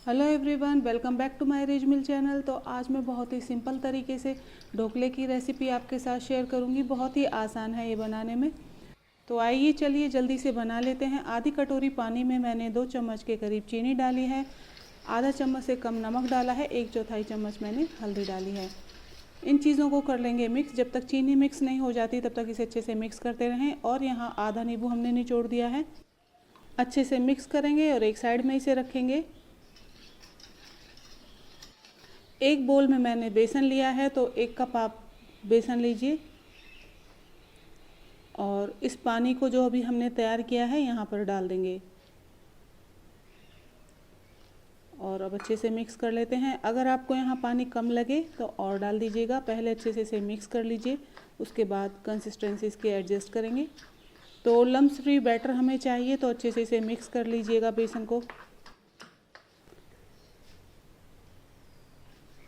Hello everyone, welcome back to my ridge mill channel. तो आज मैं बहुत ही सिंपल तरीके से ढोकले की रेसिपी आपके साथ शेयर करूंगी। बहुत ही आसान है ये बनाने में। तो आइए चलिए जल्दी से बना लेते हैं। आधी कटोरी पानी में मैंने 2 चम्मच के करीब चीनी डाली है, आधा चम्मच से कम नमक डाला है, 1/4 चम्मच मैंने हल्दी डाली है। इन चीज़ों को कर लेंगे मिक्स। जब तक चीनी मिक्स नहीं हो जाती तब तक इसे अच्छे से मिक्स करते रहें। और यहाँ आधा नींबू हमने निचोड़ दिया है। अच्छे से मिक्स करेंगे और एक साइड में इसे रखेंगे। एक बोल में मैंने बेसन लिया है, तो 1 कप आप बेसन लीजिए और इस पानी को जो अभी हमने तैयार किया है यहाँ पर डाल देंगे और अब अच्छे से मिक्स कर लेते हैं। अगर आपको यहाँ पानी कम लगे तो और डाल दीजिएगा। पहले अच्छे से इसे मिक्स कर लीजिए, उसके बाद कंसिस्टेंसी इसकी एडजस्ट करेंगे। तो लम्स फ्री बैटर हमें चाहिए, तो अच्छे से इसे मिक्स कर लीजिएगा बेसन को।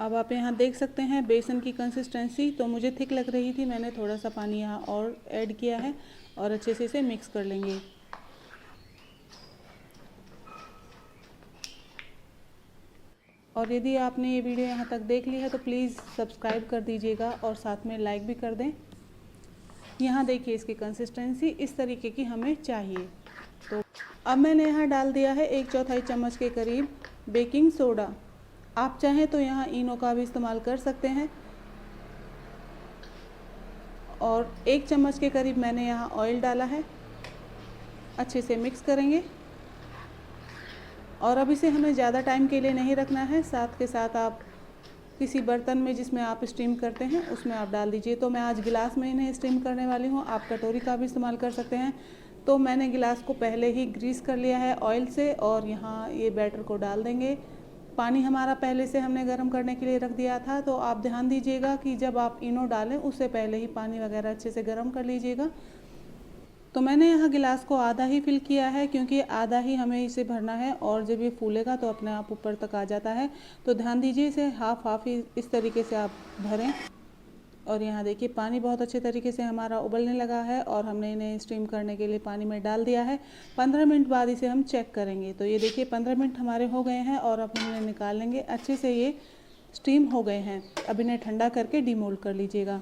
अब आप यहाँ देख सकते हैं बेसन की कंसिस्टेंसी तो मुझे थिक लग रही थी, मैंने थोड़ा सा पानी यहाँ और ऐड किया है और अच्छे से इसे मिक्स कर लेंगे। और यदि आपने ये वीडियो यहाँ तक देख ली है तो प्लीज़ सब्सक्राइब कर दीजिएगा और साथ में लाइक भी कर दें। यहाँ देखिए इसकी कंसिस्टेंसी इस तरीके की हमें चाहिए। तो अब मैंने यहाँ डाल दिया है 1/4 चम्मच के करीब बेकिंग सोडा। आप चाहें तो यहाँ इनो का भी इस्तेमाल कर सकते हैं। और 1 चम्मच के करीब मैंने यहाँ ऑयल डाला है। अच्छे से मिक्स करेंगे और अब इसे हमें ज़्यादा टाइम के लिए नहीं रखना है। साथ के साथ आप किसी बर्तन में जिसमें आप स्टीम करते हैं उसमें आप डाल दीजिए। तो मैं आज गिलास में इन्हें स्टीम करने वाली हूँ, आप कटोरी का भी इस्तेमाल कर सकते हैं। तो मैंने गिलास को पहले ही ग्रीस कर लिया है ऑयल से और यहाँ ये बैटर को डाल देंगे। पानी हमारा पहले से हमने गर्म करने के लिए रख दिया था, तो आप ध्यान दीजिएगा कि जब आप इनो डालें उससे पहले ही पानी वगैरह अच्छे से गर्म कर लीजिएगा। तो मैंने यहाँ गिलास को आधा ही फिल किया है, क्योंकि आधा ही हमें इसे भरना है और जब ये फूलेगा तो अपने आप ऊपर तक आ जाता है। तो ध्यान दीजिए, इसे हाफ हाफ ही इस तरीके से आप भरें। और यहाँ देखिए पानी बहुत अच्छे तरीके से हमारा उबलने लगा है और हमने इन्हें स्टीम करने के लिए पानी में डाल दिया है। 15 मिनट बाद इसे हम चेक करेंगे। तो ये देखिए 15 मिनट हमारे हो गए हैं और अब हम इन्हें निकाल लेंगे। अच्छे से ये स्टीम हो गए हैं। अब इन्हें ठंडा करके डीमोल्ड कर लीजिएगा।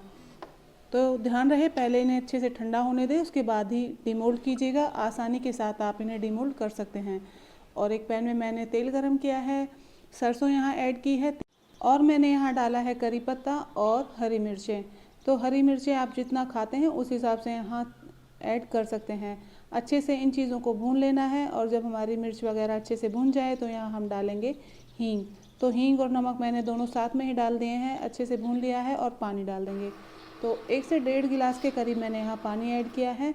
तो ध्यान रहे पहले इन्हें अच्छे से ठंडा होने दें, उसके बाद ही डीमोल्ड कीजिएगा। आसानी के साथ आप इन्हें डीमोल्ड कर सकते हैं। और एक पैन में मैंने तेल गरम किया है, सरसों यहाँ ऐड की है और मैंने यहाँ डाला है करी पत्ता और हरी मिर्चें। तो हरी मिर्चें आप जितना खाते हैं उस हिसाब से यहाँ ऐड कर सकते हैं। अच्छे से इन चीज़ों को भून लेना है और जब हमारी मिर्च वगैरह अच्छे से भून जाए तो यहाँ हम डालेंगे हींग। तो हींग और नमक मैंने दोनों साथ में ही डाल दिए हैं, अच्छे से भून लिया है और पानी डाल देंगे। तो 1 से 1.5 गिलास के करीब मैंने यहाँ पानी ऐड किया है।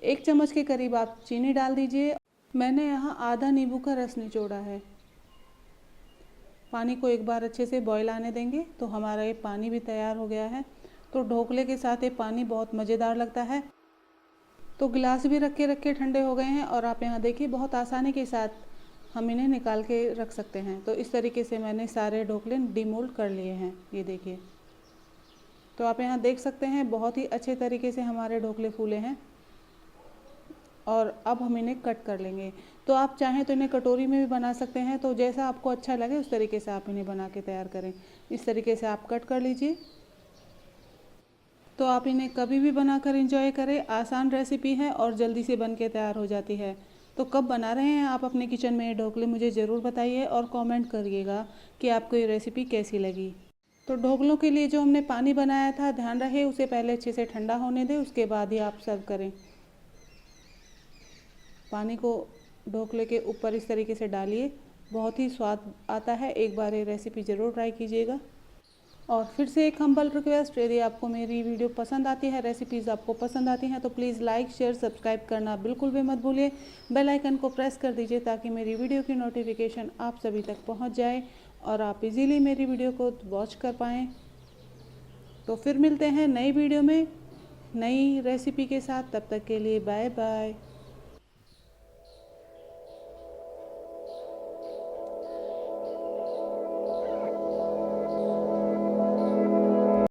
1 चम्मच के करीब आप चीनी डाल दीजिए। मैंने यहाँ आधा नींबू का रस निचोड़ा है। पानी को एक बार अच्छे से बॉईल आने देंगे। तो हमारा ये पानी भी तैयार हो गया है। तो ढोकले के साथ ये पानी बहुत मज़ेदार लगता है। तो गिलास भी रख के ठंडे हो गए हैं और आप यहाँ देखिए बहुत आसानी के साथ हम इन्हें निकाल के रख सकते हैं। तो इस तरीके से मैंने सारे ढोकले डीमोल्ड कर लिए हैं, ये देखिए। तो आप यहाँ देख सकते हैं बहुत ही अच्छे तरीके से हमारे ढोकले फूले हैं। और अब हम इन्हें कट कर लेंगे। तो आप चाहें तो इन्हें कटोरी में भी बना सकते हैं। तो जैसा आपको अच्छा लगे उस तरीके से आप इन्हें बना के तैयार करें। इस तरीके से आप कट कर लीजिए। तो आप इन्हें कभी भी बनाकर एंजॉय करें। आसान रेसिपी है और जल्दी से बन के तैयार हो जाती है। तो कब बना रहे हैं आप अपने किचन में ये ढोकले, मुझे ज़रूर बताइए और कमेंट करिएगा कि आपको ये रेसिपी कैसी लगी। तो ढोकलों के लिए जो हमने पानी बनाया था, ध्यान रहे उसे पहले अच्छे से ठंडा होने दें, उसके बाद ही आप सर्व करें। पानी को ढोकले के ऊपर इस तरीके से डालिए, बहुत ही स्वाद आता है। एक बार ये रेसिपी ज़रूर ट्राई कीजिएगा। और फिर से एक हम्बल रिक्वेस्ट, यदि आपको मेरी वीडियो पसंद आती है, रेसिपीज़ आपको पसंद आती हैं, तो प्लीज़ लाइक शेयर सब्सक्राइब करना बिल्कुल भी मत भूलिए। बेल आइकन को प्रेस कर दीजिए ताकि मेरी वीडियो की नोटिफिकेशन आप सभी तक पहुंच जाए और आप इजीली मेरी वीडियो को वॉच कर पाएँ। तो फिर मिलते हैं नई वीडियो में नई रेसिपी के साथ। तब तक के लिए बाय बाय।